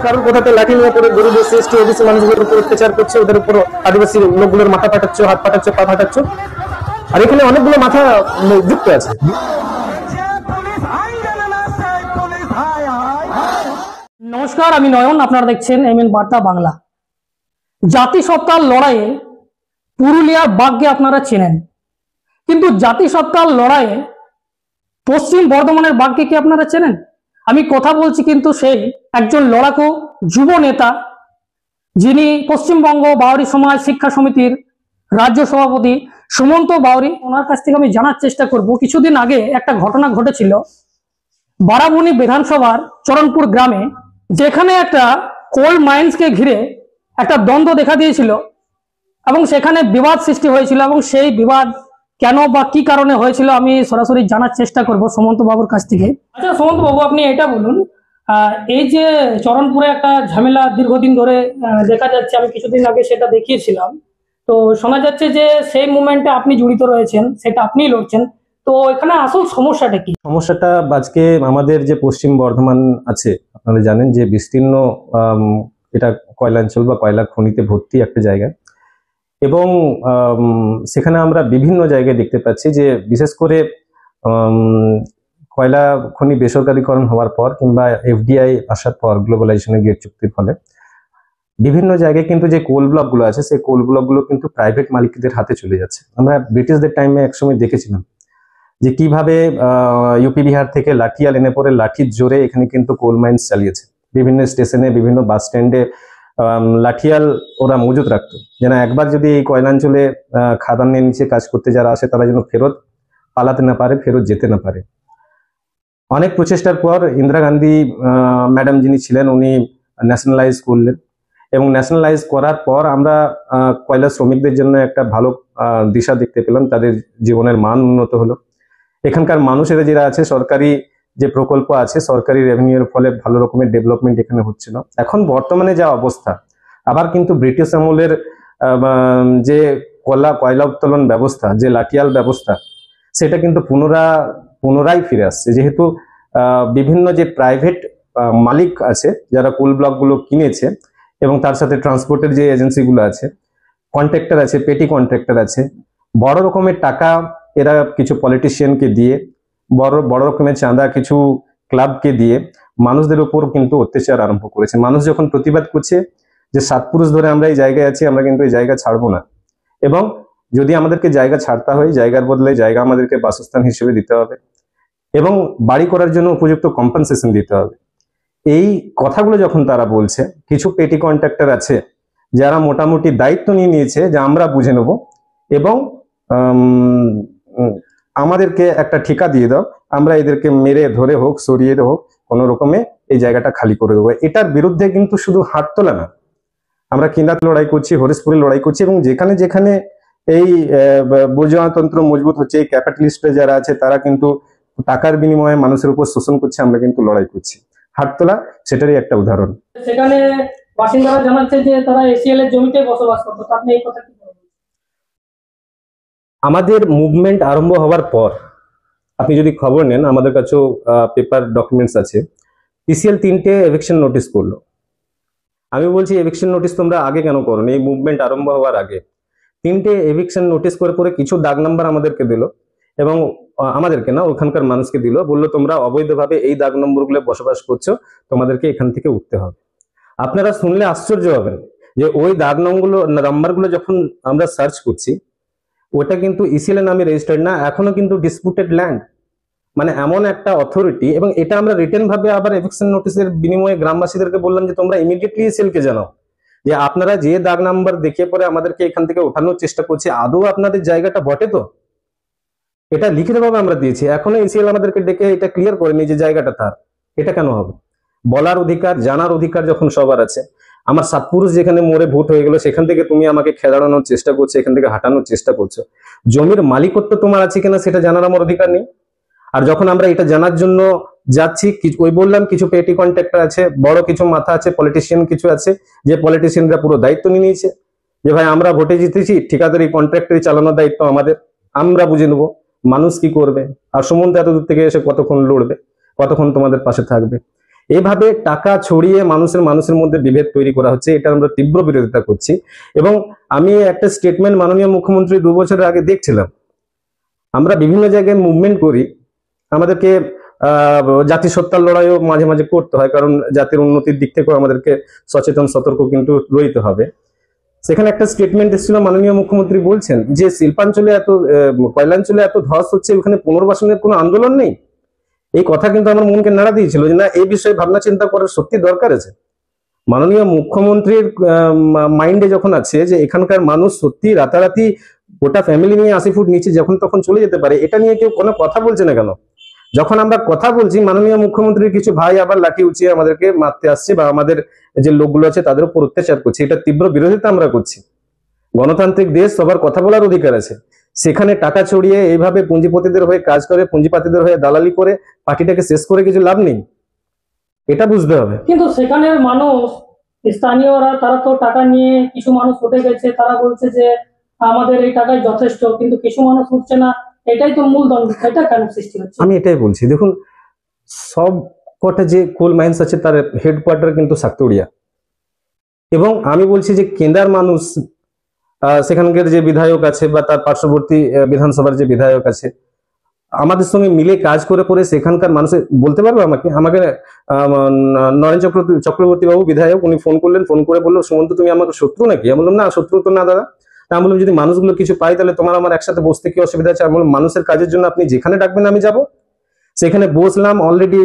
কারোর কোথাতে লাঠি নিয়ে পড়ে গরিব এসটি ওবিসি মানুষগুলোর উপর অত্যাচার করছে, ওদের উপর আদিবাসী লোকগুলোর মাথা ফাটাচ্ছ, হাত ফাটাচ্ছ, পা ফাটাচ্ছ। আর এখানে অনেকগুলো মাথা যুক্ত আছে। নমস্কার, আমি নয়ন, আপনারা দেখছেন এমএন বার্তা বাংলা। জাতিসত্তার লড়াইয়ে পুরুলিয়ার বাঘকে আপনারা চেনেন, কিন্তু জাতিসত্তার লড়াইয়ে পশ্চিম বর্ধমানের বাঘকে কি আপনারা চেনেন? আমি কথা বলছি কিন্তু সেই একজন লড়াকু যুব নেতা, যিনি পশ্চিমবঙ্গ বাউরি সমাজ শিক্ষা সমিতির রাজ্য সভাপতি সুমন্ত বাউরি। ওনার কাছ থেকে আমি জানার চেষ্টা করব, কিছুদিন আগে একটা ঘটনা ঘটেছিল বারাবণী বিধানসভার চরণপুর গ্রামে, যেখানে একটা কোল মাইন্সকে ঘিরে একটা দ্বন্দ্ব দেখা দিয়েছিল এবং সেখানে বিবাদ সৃষ্টি হয়েছিল। এবং সেই বিবাদ কেন বা কি কারণে হয়েছিল আমি সরাসরি জানার চেষ্টা করব সুমন্ত বাবুর কাছ থেকে। আচ্ছা সুমন্ত বাবু, আপনি এটা বলুন, এই যে চরণপুরে একটা ঝামেলা দীর্ঘদিন ধরে দেখা যাচ্ছে, আমি কিছুদিন আগে সেটা দেখিয়েছিলাম, তো শোনা যাচ্ছে যে সেই মুভমেন্টে আপনি জড়িত রয়েছেন, সেটা আপনিই লড়ছেন, তো এখানে আসল সমস্যাটা কি? সমস্যাটা আজকে আমাদের যে পশ্চিম বর্ধমান আছে, আপনারা জানেন যে বিস্তীর্ণ এটা কয়লাঞ্চল বা কয়লা খনিতে ভর্তি একটা জায়গা, এবং সেখানে আমরা বিভিন্ন জায়গায় দেখতে পাচ্ছি যে বিশেষ করে কয়লা খনি বেসরকারীকরণ হওয়ার পর কিংবা এফডিআই আসার পর, গ্লোবালাইজেশনের গেট চুক্তির ফলে বিভিন্ন জায়গায় কিন্তু যে কোল ব্লকগুলো আছে, সেই কোল ব্লকগুলো কিন্তু প্রাইভেট মালিকদের হাতে চলে যাচ্ছে। আমরা ব্রিটিশদের টাইমে একসময় দেখেছিলাম যে কিভাবে ইউপি বিহার থেকে লাঠিয়াল এনে পরে লাঠির জোরে এখানে কিন্তু কোল মাইন্স চালিয়েছে। বিভিন্ন স্টেশনে, বিভিন্ন বাস স্ট্যান্ডে লাঠিয়াল ওরা মজুত রাখতো, যেন একবার যদি এই কয়লাঞ্চলে খাদানের নিচে কাজ করতে যারা আসে তারা যেন ফেরত পালাতে না পারে, ফেরত যেতে না পারে। অনেক প্রচেষ্টার পর ইন্দিরা গান্ধী ম্যাডাম যিনি ছিলেন, উনি ন্যাশনালাইজ করলেন, এবং ন্যাশনালাইজ করার পর আমরা কয়লা শ্রমিকদের জন্য একটা ভালো দিশা দেখতে পেলাম, তাদের জীবনের মান উন্নত হলো। এখানকার মানুষেরা যারা আছে, সরকারি যে প্রকল্প আছে, সরকারি রেভিনিউর ফলে ভালো রকমের ডেভেলপমেন্ট এখানে হচ্ছিল। এখন বর্তমানে যা অবস্থা, আবার কিন্তু ব্রিটিশ আমলের যে কয়লা উত্তোলন ব্যবস্থা, যে লাঠিয়াল ব্যবস্থা, সেটা কিন্তু পুনরায় ফিরে আসছে। যেহেতু বিভিন্ন যে প্রাইভেট মালিক আছে যারা কোল ব্লকগুলো কিনেছে, এবং তার সাথে ট্রান্সপোর্টের যে এজেন্সিগুলো আছে, কন্ট্রাক্টর আছে, পেটি কন্ট্রাক্টর আছে, বড় রকমের টাকা এরা কিছু পলিটিশিয়ানকে দিয়ে, বড় রকমের চাঁদা কিছু ক্লাবকে দিয়ে মানুষদের উপর কিন্তু অত্যাচার আরম্ভ করেছে। মানুষ যখন প্রতিবাদ করছে যে 7 পুরুষ ধরে আমরা এই জায়গায় আছি, আমরা কিন্তু এই জায়গা ছাড়বো না, এবং যদি আমাদেরকে জায়গা ছাড়তে হয়, জায়গার বদলে জায়গা আমাদেরকে বাসস্থান হিসেবে দিতে হবে, এবং বাড়ি করার জন্য উপযুক্ত কম্পেনসেশন দিতে হবে। এই কথাগুলো যখন তারা বলছে, কিছু পেটি কন্ট্রাক্টর আছে যারা মোটামুটি দায়িত্ব নিয়ে নিয়েছে যে আমরা বুঝে নেব, এবং আমাদেরকে একটা ঠিকা দিয়ে দাও, আমরা এদেরকে মেরে ধরে হোক, সরিয়ে হোক, কোনো রকমে এই জায়গাটা খালি করে দেবো। এটার বিরুদ্ধে কিন্তু শুধু হাত তোলা না, আমরা কিন্দাতে লড়াই করছি, হরিশপুরে লড়াই করছি, এবং যেখানে যেখানে এই বুর্জোয়াতন্ত্র মজবুত হচ্ছে, এই ক্যাপিটালিস্টরা যারা আছে তারা কিন্তু টাকার বিনিময়ে মানুষের উপর শোষণ করছে, আমরা কিন্তু লড়াই করছি। হাত তোলা সেটারই একটা উদাহরণ। সেখানে বাসিন্দারা জানাচ্ছে যে তারা এসিএল এর জমিতে বসবাস করতো, আপনি এই কথা কি বলবেন? আমাদের মুভমেন্ট আরম্ভ হওয়ার পর আপনি যদি খবর নেন, আমাদের কাছেও পেপার ডকুমেন্টস আছে, ইসিএল 3টে এভিকশন নোটিশ করলো। আমি বলছি এভিকশন নোটিশ তোমরা আগে কেন করো? এই মুভমেন্ট আরম্ভ হওয়ার আগে 3টে এভিকশন নোটিশ করে কিছু দাগ নাম্বার আমাদেরকে দিল, এবং আমাদেরকে না, ওখানকার মানুষকে দিল, বললো তোমরা অবৈধভাবে এই দাগ নম্বরগুলো বসবাস করছো, তোমাদেরকে এখান থেকে উঠতে হবে। আপনারা শুনলে আশ্চর্য হবেন যে ওই দাগ নাম্বারগুলো যখন আমরা সার্চ করছি, ওটা কিন্তু ইসিএল নামে রেজিস্টার্ড না, এখনো কিন্তু ডিসপুটেড ল্যান্ড, মানে এমন একটা অথরিটি। এবং এটা আমরা রিটেন ভাবে আবার এভিকশন নোটিশের বিনিময়ে গ্রামবাসীদেরকে বললাম যে তোমরা ইমিডিয়েটলি ইসিএলকে জানাও যে আপনারা যে দাগ নাম্বার দেখিয়ে পরে আমাদেরকে এখান থেকে ওঠানোর চেষ্টা করছে, আদৌ আপনাদের জায়গাটা বটে তো? এটা লিখিতভাবে আমরা দিয়েছি, এখনো ইসিএল আমাদেরকে ডেকে এটা ক্লিয়ার করেনি যে জায়গাটা তার। এটা কেন হবে? বলার অধিকার, জানার অধিকার যখন সবার আছে। আমার 7 পুরুষ যেখানে মরে ভূত হয়ে গেল, সেখান থেকে তুমি আমাকে খেদানোর চেষ্টা করছো, এখান থেকে হাঁটানোর চেষ্টা করছো। জমির মালিকত্ব তোমার আছে কিনা সেটা জানার আমার অধিকার নেই। আর যখন আমরা এটা জানার জন্য যাচ্ছি, ওই বললাম কিছু পেটি কন্ট্রাক্টর আছে, বড় কিছু মাথা আছে, পলিটিশিয়ান কিছু আছে, যে পলিটিশিয়ানরা পুরো দায়িত্ব নিয়ে নিয়েছে যে ভাই আমরা ভোটে জিতেছি, ঠিকাদারি কন্ট্রাক্টরি চালানোর দায়িত্ব আমাদের, আমরা বুঝে নেবো মানুষ কি করবে। আর সুমন্ত এত দূর থেকে এসে কতক্ষণ লড়বে, কতক্ষণ তোমাদের পাশে থাকবে? এভাবে টাকা ছড়িয়ে মানুষের মধ্যে বিভেদ তৈরি করা হচ্ছে, এটা আমরা তীব্র বিরোধিতা করছি। এবং আমি একটা স্টেটমেন্ট মাননীয় মুখ্যমন্ত্রী 2 বছরের আগে দেখছিলাম, আমরা বিভিন্ন জায়গায় মুভমেন্ট করি, আমাদেরকে জাতিসত্তার লড়াইও মাঝে মাঝে করতে হয়, কারণ জাতির উন্নতির দিক থেকেও আমাদেরকে সচেতন সতর্ক কিন্তু রইতে হবে। সেখানে একটা স্টেটমেন্ট এসেছিল, মাননীয় মুখ্যমন্ত্রী বলছেন যে শিল্পাঞ্চলে এত কয়লাঞ্চলে এত ধস হচ্ছে, ওখানে পুনর্বাসনের কোনো আন্দোলন নেই। এই কথা কিন্তু আমার মনকে নাড়া দিয়েছিল যে না, এই বিষয়ে ভাবনা চিন্তা করার সত্যি দরকার আছে। মাননীয় মুখ্যমন্ত্রীর মাইন্ডে যখন আছে যে এখানকার মানুষ সত্যি রাতারাতি গোটা ফ্যামিলি নিয়ে 80 ফুট নিচে যখন তখন চলে যেতে পারে, এটা নিয়ে কেউ কোনো কথা বলছে না কেন? যখন আমরা কথা বলছি, মাননীয় মুখ্যমন্ত্রীর কিছু ভাই আবার লাঠি উঁচিয়ে আমাদেরকে মারতে আসছে বা আমাদের যে লোকগুলো আছে তাদের উপর অত্যাচার করছে, এটা তীব্র বিরোধিতা আমরা করছি। গণতান্ত্রিক দেশ, সবার কথা বলার অধিকার আছে। সেখানে টাকা ছড়িয়ে এইভাবে পুঁজিপতিদের হয়ে কাজ করে, পুঁজিপতিদের হয়ে দালালি করে পার্টিটাকে শেষ করে কিছু লাভ নেই, এটা বুঝতে হবে। কিন্তু সেখানের মানুষ, স্থানীয়রা, তারা তো টাকা নিয়ে, কিছু মানুষ উঠে গেছে, তারা বলছে যে আমাদের এই টাকায় যথেষ্ট, কিন্তু কিছু মানুষ উঠছে না, এটাই তো মূল দ্বন্দ্ব। এটা কেন সৃষ্টি হচ্ছে? আমি এটাই বলছি, দেখুন সব কটা যে কোল মাইন্স আছে তার হেডকোয়ার্টার কিন্তু সাকতুড়িয়া, এবং আমি বলছি যে কেন্দ্রার মানুষ, সেখানকার যে বিধায়ক আছে বা তার পার্শ্ববর্তী বিধানসভার যে বিধায়ক আছে, আমাদের সঙ্গে মিলে কাজ করে পরে সেখানকার মানুষের বলতে পারবে আমাকে নরেন চক্রবর্তী বাবু বিধায়ক, উনি ফোন করলেন, ফোন করে বললো সুমন্ত তুমি আমাকে শত্রু নাকি? আমি বললাম না, শত্রু তো না দাদা। আমি বললাম যদি মানুষগুলো কিছু পাই তাহলে তোমার আমার একসাথে বসতে কি অসুবিধা আছে? আমি বললাম মানুষের কাজের জন্য আপনি যেখানে ডাকবেন আমি যাব। সেখানে বসলাম, অলরেডি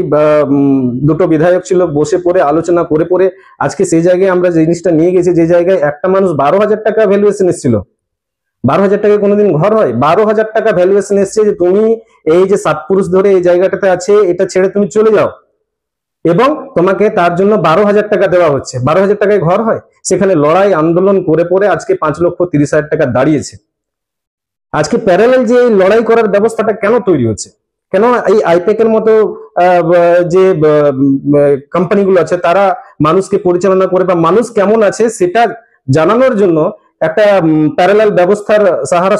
দুটো বিধায়ক ছিল, বসে পড়ে আলোচনা করে পরে আজকে সেই জায়গায় আমরা যে জিনিসটা নিয়ে গেছি, যে জায়গায় একটা মানুষ 12,000 টাকা ভ্যালুয়েশন এসেছিল। 12,000 টাকায় কোনোদিন ঘর হয়? 12,000 টাকা ভ্যালুয়েশন এসছে যে তুমি এই যে 7 পুরুষ ধরে এই জায়গাটাতে আছে, এটা ছেড়ে তুমি চলে যাও, এবং তোমাকে তার জন্য 12,000 টাকা দেওয়া হচ্ছে। 12,000 টাকায় ঘর হয়? সেখানে লড়াই আন্দোলন করে পরে আজকে 5,30,000 টাকা দাঁড়িয়েছে। আজকে প্যারালাল যে লড়াই করার ব্যবস্থাটা কেন তৈরি হচ্ছে? কেন এই আইপ্যাক এর মতো যে কোম্পানিগুলো আছে তারা মানুষকে পরিচালনা করে বা মানুষ কেমন আছে সেটা জানানোর জন্য একটা প্যারালাল ব্যবস্থার সাহারা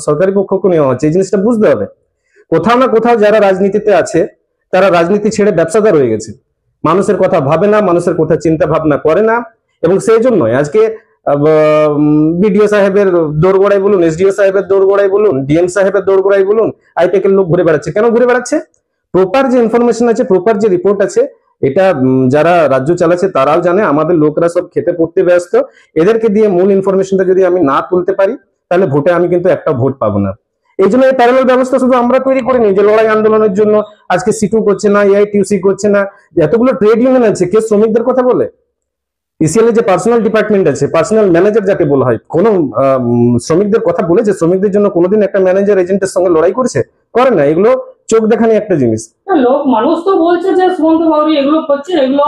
সরকারি পক্ষকে নেওয়া হচ্ছে। এই জিনিসটা বুঝতে হবে। কোথাও না কোথাও যারা রাজনীতিতে আছে তারা রাজনীতি ছেড়ে ব্যবসাদার হয়ে গেছে, মানুষের কথা ভাবে না, মানুষের কথা চিন্তা ভাবনা করে না, এবং সেই জন্য আজকে বিডিও সাহেবের দৌড়গোড়াই বলুন, এসডিও সাহেবের দৌড়গোড়াই বলুন, ডিএম সাহেবের দৌড়গোড়াই বলুন, আইপ্যাক এর লোক ঘুরে বেড়াচ্ছে। কেন ঘুরে বেড়াচ্ছে? প্রপার যে ইনফরমেশন আছে, প্রপার যে রিপোর্ট আছে, এটা যারা রাজ্য চালাচ্ছে তারাও জানে। আমাদের লোকরা সব খেতে পড়তে ব্যস্ত। এদেরকে দিয়ে মূল ইনফরমেশনটা যদি আমি না তুলতে পারি তাহলে ভোটে আমি কিন্তু একটা ভোট পাবো না। এই জন্য এই প্যারালাল ব্যবস্থা শুধু আমরা তৈরি করিনি যে লড়াই আন্দোলনের জন্য আজকে সিটু করছে না, এআইটিউসি করছে না, এতগুলো ট্রেড ইউনিয়ন আছে, কে শ্রমিকদের কথা বলে? ইসিএল এর যে পার্সোনাল ডিপার্টমেন্ট আছে, পার্সোনাল ম্যানেজার যাকে বলা হয়, কোন শ্রমিকদের কথা বলেছে? শ্রমিকদের জন্য কোনোদিন একটা ম্যানেজার এজেন্টের সঙ্গে লড়াই করেছে? করে না। এগুলো চোখ দেখানি একটা জিনিস। লোক মানুষ তো বলছে যে সুমন্ত বাউরি এগুলো করছে, এগুলো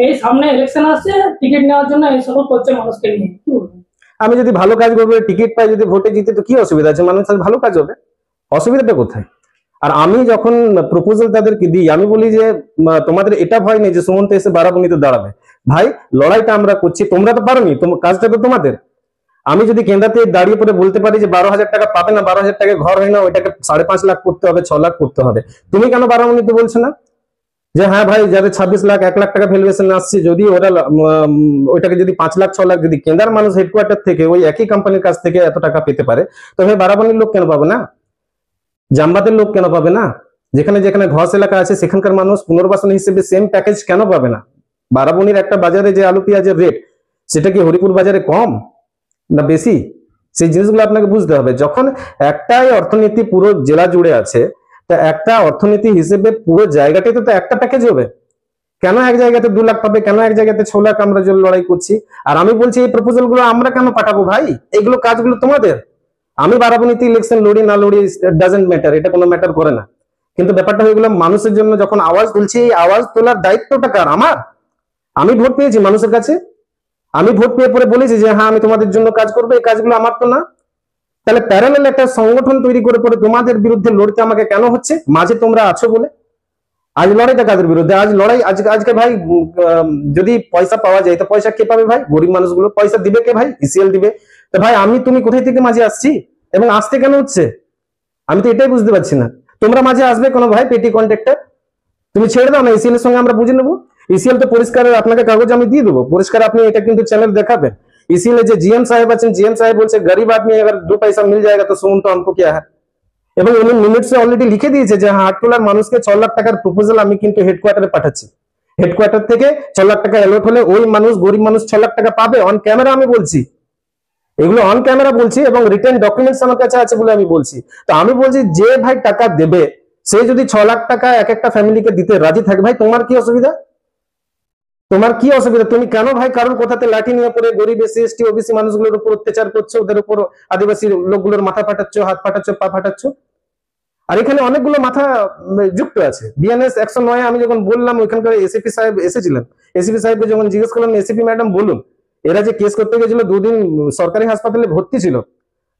এই সামনে ইলেকশন আসছে, টিকিট নেওয়ার জন্য এইসব করছে মানুষকে নিয়ে। আমি যদি ভালো কাজ করবো, টিকিট পাই, যদি ভোটে জিতে, তো কি অসুবিধা আছে? মানুষের ভালো কাজ হবে, অসুবিধাটা কোথায়? আর আমি যখন প্রপোজাল তাদেরকে দিই, আমি বলি যে তোমাদের এটা ভয় নেই যে সুমন্ত এসে বারাবণীতে দাঁড়াবে? ভাই, লড়াইটা আমরা করছি, তোমরা তো পারোনি, কাজটা তো তোমাদের। আমি যদি কেন্দ্রাতে দাঁড়িয়ে পরে বলতে পারি যে 12,000 টাকা পাবে না, 12,000 টাকায় ঘর হয় না, ওইটাকে 5.5 লাখ করতে হবে, 6 লাখ করতে হবে, তুমি কেন বারাবণীতে বলছো না যে হ্যাঁ ভাই, যাদের 26 লাখ 1 লাখ টাকা ভ্যালুয়েশন আসছে, যদি ওরা ওইটাকে যদি 5 লাখ 6 লাখ যদি কেন্দ্রার মানুষ হেডকোয়ার্টার থেকে ওই একই কোম্পানির কাছ থেকে এত টাকা পেতে পারে, তবে বারাবণীর লোক কেন পাবে না? জামবাদের লোক কেন পাবে না? যেখানে যেখানে ধস এলাকা আছে সেখানকার মানুষ পুনর্বাসন হিসেবে সেম প্যাকেজ কেন পাবে না? বারাবণীর একটা বাজারে যে আলু পেঁয়াজের রেট, সেটা কি হরিপুর বাজারে কম না বেশি? সেই জিনিসগুলো আপনাকে বুঝতে হবে। যখন একটাই অর্থনীতি পুরো জেলা জুড়ে আছে, তা একটা অর্থনীতি হিসেবে পুরো জায়গাটাই তো একটা প্যাকেজ হবে। কেন এক জায়গাতে 2 লাখ পাবে, কেন এক জায়গাতে 6 লাখ আমরা যে লড়াই করছি? আর আমি বলছি এই প্রপোজাল গুলো আমরা কেন পাঠাবো ভাই? এগুলো কাজগুলো তোমাদের। আমি বারাবণীতে ইলেকশন লড়ি না লড়ি ডাজেন্ট ম্যাটার, এটা কোনো ম্যাটার করে না। কিন্তু ব্যাপারটা হয়ে গেল মানুষের জন্য যখন আওয়াজ তুলছি, এই আওয়াজ তোলার দায়িত্বটা কার? আমার। আমি ভোট পেয়েছি মানুষের কাছে, আমি ভোট পেয়ে পরে বলেছি যে হ্যাঁ আমি তোমাদের জন্য কাজ করবো, এই কাজগুলো আমার তো না। তাহলে প্যারালাল একটা সংগঠন তৈরি করে পরে তোমাদের বিরুদ্ধে লড়তে আমাকে কেন হচ্ছে? মাঝে তোমরা আছো বলে। আজ লড়াইটা কাদের বিরুদ্ধে? আজ লড়াই আজকে ভাই যদি পয়সা পাওয়া যায়, তো পয়সা কে পাবে ভাই? গরিব মানুষগুলো। পয়সা দিবে কে ভাই? ইসিএল দিবে। তো ভাই আমি তুমি কোথায় থেকে মাঝে আসছি এবং আসতে কেন হচ্ছে? আমি তো এটাই বুঝতে পারছি না। তোমরা মাঝে আসবে কোনো ভাই পেটি কন্ট্রাক্টর? তুমি ছেড়ে দাও না, এসিএল এর সঙ্গে আমরা বুঝে নেবো। এসিএল তো পরিষ্কার, আপনাকে কাগজ আমি দিয়ে দেবো পরিষ্কার, আপনি এটা কিন্তু চ্যানেল দেখাবেন। इसीलिए जो जीएम साहब আছেন, जीएम साहब বলছে गरीब आदमी अगर 2 पैसा मिल जाएगा तो सुन तो हमको क्या है। এবং উনি মিনিটসে অলরেডি লিখে দিয়েছে যে হ্যাঁ আটটোলার মানুষকে 6 লাখ টাকার প্রপোজাল আমি কিন্তু হেডকোয়ার্টারে পাঠাচ্ছি। হেডকোয়ার্টার থেকে 6 লাখ টাকা অ্যালট হলে ওই মানুষ, গরিব মানুষ 6 লাখ টাকা পাবে। অন ক্যামেরা আমি বলছি, এগুলো অন ক্যামেরা বলছি এবং রিটেন ডকুমেন্টস আমার কাছে আছে বলে আমি বলছি। তো আমি বলছি যে ভাই টাকা দেবে সে যদি 6 লাখ টাকা এক একটা ফ্যামিলিকে দিতে রাজি থাকে, ভাই তোমার কি অসুবিধা? তোমার কি অসুবিধা? তুমি কেন ভাই কারোর কথাতে লাঠি নিয়ে পড়ে গরিব এসসি এসটি ওবিসি মানুষগুলোর উপর অত্যাচার করছো, ওদের উপর আদিবাসী লোকগুলোর মাথা ফাটাচ্ছ, হাত ফাটাচ্ছ, পা ফাটাচ্ছ? আর এখানে অনেকগুলো মাথা যুক্ত আছে। বিএনএস 109 আমি যখন বললাম, ওইখানকার এসিপি সাহেব এসেছিলেন, এসিপি সাহেবকে যখন জিজ্ঞেস করলাম এসিপি ম্যাডাম বলুন, এরা যে কেস করতে গেছিল 2 দিন সরকারি হাসপাতালে ভর্তি ছিল,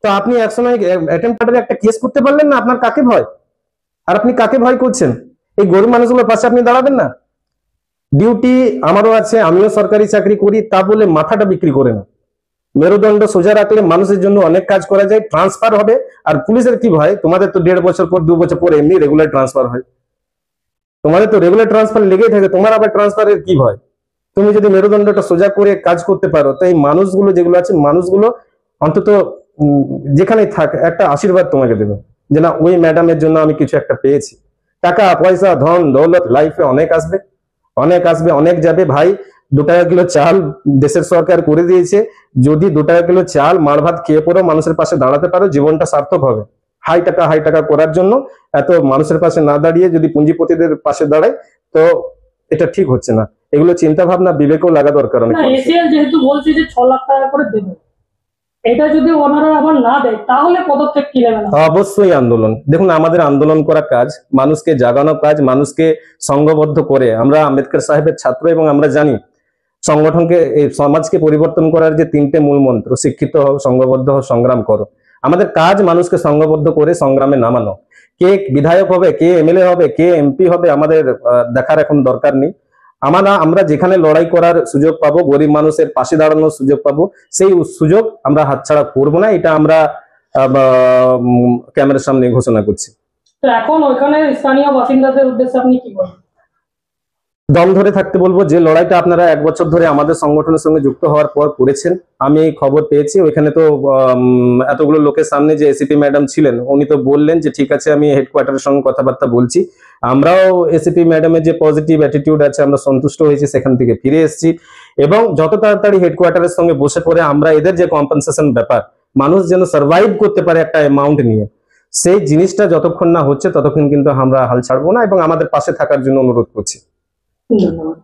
তো আপনি 109 অ্যাটেম্পটারে একটা কেস করতে পারলেন না? আপনার কাকে ভয়? আর আপনি কাকে ভয় করছেন? এই গরিব মানুষগুলোর পাশে আপনি দাঁড়াবেন না? ডিউটি আমারও আছে, আমিও সরকারি চাকরি করি, তা বলে মাথাটা বিক্রি করে না। মেরুদণ্ড সোজা রাখলে মানুষের জন্য অনেক কাজ করা যায়। ট্রান্সফার হবে, আর পুলিশের কি ভয়? তোমাদের তো 1.5 বছর পর 2 বছর পর এমনি রেগুলার ট্রান্সফার হয়, তোমাদের তো রেগুলার ট্রান্সফার লেগেই থাকে, তোমার আবার ট্রান্সফারের কি ভয়? তুমি যদি মেরুদণ্ডটা সোজা করে কাজ করতে পারো, তো এই মানুষগুলো যেগুলো আছে, মানুষগুলো অন্তত যেখানেই থাক একটা আশীর্বাদ তোমাকে দেবে যে না ওই ম্যাডামের জন্য আমি কিছু একটা পেয়েছি। টাকা পয়সা ধন দৌলত লাইফে অনেক আসবে, অনেক আসবে, অনেক যাবে। ভাই 2 টাকা কিলো চাল দেশের সরকার করে দিয়েছে, যদি 2 টাকা কিলো চাল মার ভাত খেয়ে পড়ো, মানুষের পাশে দাঁড়াতে পারো, জীবনটা সার্থক হবে। হাই টাকা করার জন্য এত মানুষের পাশে না দাঁড়িয়ে যদি পুঁজিপতিদের পাশে দাঁড়ায়, তো এটা ঠিক হচ্ছে না। এগুলো চিন্তা ভাবনা বিবেকও লাগা দরকার অনেক। এসিএল যেহেতু বলছে যে 6 লাখ টাকা করে দেবে, এটা যদি ওনারা আবার না দেয় তাহলে পদক্ষেপ কি নেবেন? অবশ্যই আন্দোলন। দেখুন আমাদের আন্দোলন করা কাজ, মানুষকে জাগানো কাজ, মানুষকে সংঘবদ্ধ করে। আমরা আম্বেদকর সাহেবের ছাত্র এবং আমরা জানি সংগঠনকে, এই সমাজকে পরিবর্তন করার যে 3টে মূল মন্ত্র, শিক্ষিত হও, সংঘবদ্ধ হও, সংগ্রাম করো। আমাদের কাজ মানুষকে সংঘবদ্ধ করে সংগ্রামে নামানো। কে বিধায়ক হবে, কে এমএলএ হবে, কে এমপি হবে, আমাদের দেখার এখন দরকার নেই। আমরা যেখানে লড়াই করার সুযোগ পাবো, গরিব মানুষের পাশে দাঁড়ানোর সুযোগ পাবো, সেই সুযোগ আমরা হাতছাড়া করবো না। এটা আমরা ক্যামেরার সামনে ঘোষণা করছি। তো এখন ওইখানে স্থানীয় বাসিন্দাদের উদ্দেশ্যে আপনি কি বলবেন? দম ধরে থাকতে বলবো। যে লড়াইটা আপনারা 1 বছর ধরে আমাদের সংগঠনের সঙ্গে যুক্ত হওয়ার পর করেছেন, আমি এই খবর পেয়েছি। ওইখানে তো এতগুলো লোকের সামনে যে এসিপি ম্যাডাম ছিলেন, উনি তো বললেন যে ঠিক আছে আমি হেডকোয়ার্টারের সঙ্গে কথাবার্তা বলছি। আমরাও এসিপি ম্যাডামের যে পজিটিভ অ্যাটিটিউড আছে আমরা সন্তুষ্ট হয়েছি, সেখান থেকে ফিরে এসেছি এবং যত তাড়াতাড়ি হেডকোয়ার্টারের সঙ্গে বসে পড়ে আমরা এদের যে কম্পেনসেশন ব্যাপার, মানুষ যেন সার্ভাইভ করতে পারে একটা অ্যামাউন্ট নিয়ে, সেই জিনিসটা যতক্ষণ না হচ্ছে ততক্ষণ কিন্তু আমরা হাল ছাড়বো না এবং আমাদের পাশে থাকার জন্য অনুরোধ করছি। ধন্যবাদ।